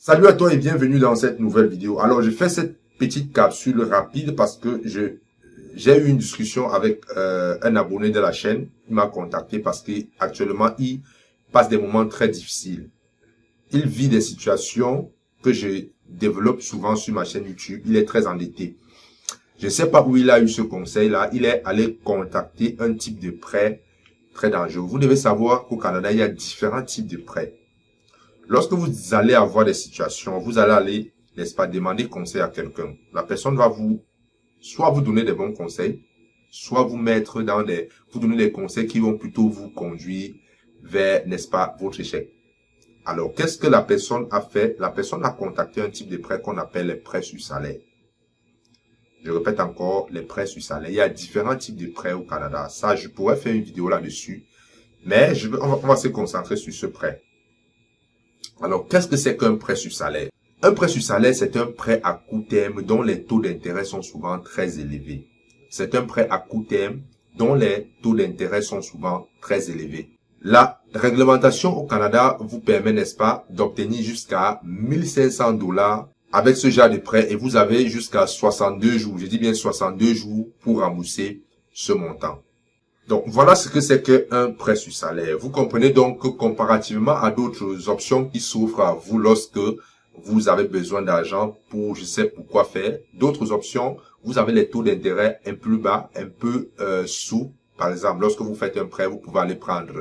Salut à toi et bienvenue dans cette nouvelle vidéo. Alors, je fais cette petite capsule rapide parce que j'ai eu une discussion avec un abonné de la chaîne. Il m'a contacté parce qu'actuellement, il passe des moments très difficiles. Il vit des situations que je développe souvent sur ma chaîne YouTube. Il est très endetté. Je ne sais pas où il a eu ce conseil-là. Il est allé contacter un type de prêt très dangereux. Vous devez savoir qu'au Canada, il y a différents types de prêts. Lorsque vous allez avoir des situations, vous allez aller, n'est-ce pas, demander conseil à quelqu'un. La personne va soit vous donner des bons conseils, soit vous mettre vous donner des conseils qui vont plutôt vous conduire vers, n'est-ce pas, votre échec. Alors, qu'est-ce que la personne a fait? La personne a contacté un type de prêt qu'on appelle les prêts sur salaire. Je répète encore, les prêts sur salaire. Il y a différents types de prêts au Canada. Ça, je pourrais faire une vidéo là-dessus. Mais on va se concentrer sur ce prêt. Alors, qu'est-ce que c'est qu'un prêt sur salaire? Un prêt sur salaire, c'est un prêt à court terme dont les taux d'intérêt sont souvent très élevés. C'est un prêt à court terme dont les taux d'intérêt sont souvent très élevés. La réglementation au Canada vous permet, n'est-ce pas, d'obtenir jusqu'à 1500 $ avec ce genre de prêt et vous avez jusqu'à 62 jours, je dis bien 62 jours pour rembourser ce montant. Donc, voilà ce que c'est qu'un prêt sur salaire. Vous comprenez donc que comparativement à d'autres options qui s'offrent à vous lorsque vous avez besoin d'argent pour je sais pourquoi faire, d'autres options, vous avez les taux d'intérêt un peu plus bas, un peu sous. Par exemple, lorsque vous faites un prêt, vous pouvez aller prendre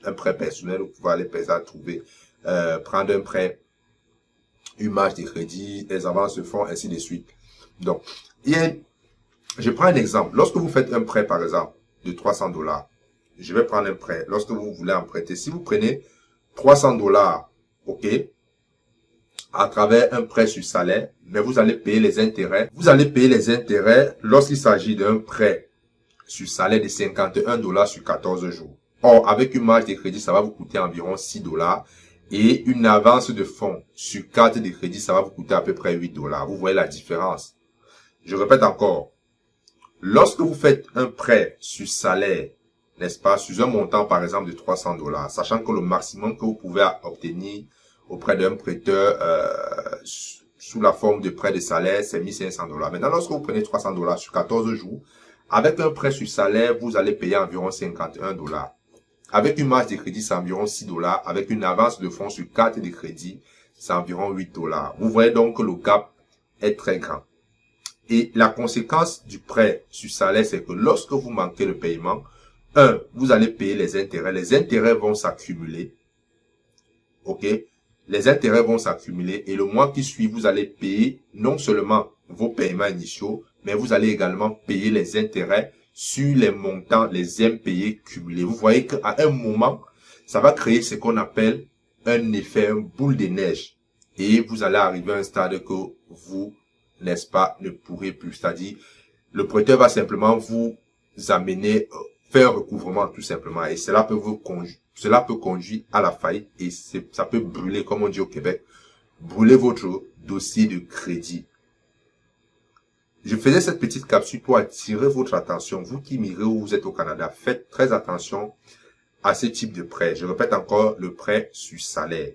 un prêt personnel, vous pouvez aller prendre un prêt, une marge de crédit, les avances se font, ainsi de suite. Donc, je prends un exemple. Lorsque vous faites un prêt, par exemple, de 300 $. Je vais prendre un prêt. Lorsque vous voulez emprunter, si vous prenez 300 $, ok, à travers un prêt sur salaire, mais vous allez payer les intérêts. Vous allez payer les intérêts lorsqu'il s'agit d'un prêt sur salaire de 51 $ sur 14 jours. Or, avec une marge de crédit, ça va vous coûter environ 6 $ et une avance de fonds sur carte de crédit, ça va vous coûter à peu près 8 $. Vous voyez la différence. Je répète encore. Lorsque vous faites un prêt sur salaire, n'est-ce pas, sur un montant par exemple de 300 $, sachant que le maximum que vous pouvez obtenir auprès d'un prêteur sous la forme de prêt de salaire, c'est 1500 $. Maintenant, lorsque vous prenez 300 $ sur 14 jours, avec un prêt sur salaire, vous allez payer environ 51 $. Avec une marge de crédit, c'est environ 6 $. Avec une avance de fonds sur carte de crédit, c'est environ 8 $. Vous voyez donc que le gap est très grand. Et la conséquence du prêt sur salaire, c'est que lorsque vous manquez le paiement, vous allez payer les intérêts. Les intérêts vont s'accumuler. OK? Les intérêts vont s'accumuler et le mois qui suit, vous allez payer non seulement vos paiements initiaux, mais vous allez également payer les intérêts sur les montants, les impayés cumulés. Vous voyez qu'à un moment, ça va créer ce qu'on appelle un effet, une boule de neige. Et vous allez arriver à un stade que vous, n'est-ce pas, ne pourrez plus. C'est-à-dire, le prêteur va simplement vous amener, faire un recouvrement tout simplement. Et cela peut conduire à la faillite et ça peut brûler, comme on dit au Québec, brûler votre dossier de crédit. Je faisais cette petite capsule pour attirer votre attention. Vous qui migrez ou vous êtes au Canada, faites très attention à ce type de prêt. Je répète encore, le prêt sur salaire.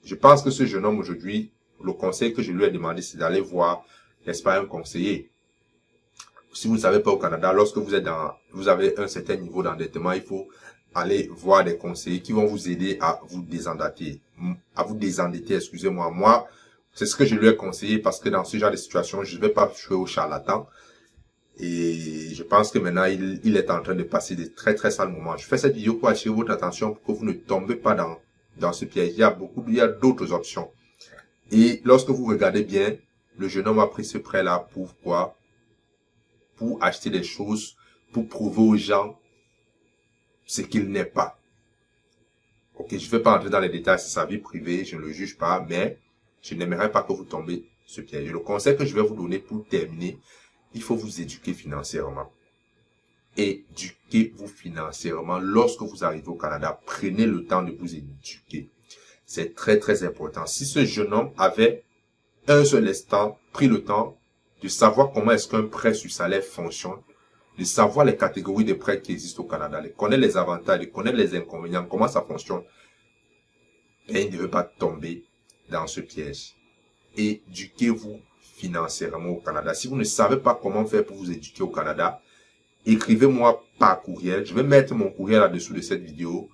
Je pense que ce jeune homme aujourd'hui, le conseil que je lui ai demandé, c'est d'aller voir, n'est-ce pas, un conseiller. Si vous ne savez pas au Canada, lorsque vous avez un certain niveau d'endettement, il faut aller voir des conseillers qui vont vous aider à vous désendetter. Excusez-moi. Moi, c'est ce que je lui ai conseillé parce que dans ce genre de situation, je ne vais pas jouer au charlatan. Et je pense que maintenant, il est en train de passer des très très sales moments. Je fais cette vidéo pour attirer votre attention pour que vous ne tombez pas dans ce piège. Il y a d'autres options. Et lorsque vous regardez bien, le jeune homme a pris ce prêt-là pour quoi? Pour acheter des choses, pour prouver aux gens ce qu'il n'est pas. Ok, je ne vais pas entrer dans les détails, c'est sa vie privée, je ne le juge pas, mais je n'aimerais pas que vous tombez ce piège. Le conseil que je vais vous donner pour terminer, il faut vous éduquer financièrement. Éduquez-vous financièrement. Lorsque vous arrivez au Canada, prenez le temps de vous éduquer. C'est très très important. Si ce jeune homme avait un seul instant pris le temps de savoir comment est-ce qu'un prêt sur salaire fonctionne, de savoir les catégories de prêts qui existent au Canada, de connaître les avantages, de connaître les inconvénients, comment ça fonctionne, et il ne devait pas tomber dans ce piège. Éduquez-vous financièrement au Canada. Si vous ne savez pas comment faire pour vous éduquer au Canada, écrivez-moi par courriel. Je vais mettre mon courriel là-dessous de cette vidéo.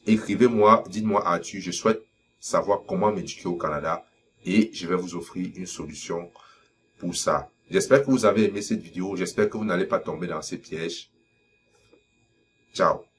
Écrivez-moi, dites-moi Arthur, je souhaite savoir comment m'éduquer au Canada et je vais vous offrir une solution pour ça. J'espère que vous avez aimé cette vidéo. J'espère que vous n'allez pas tomber dans ces pièges. Ciao.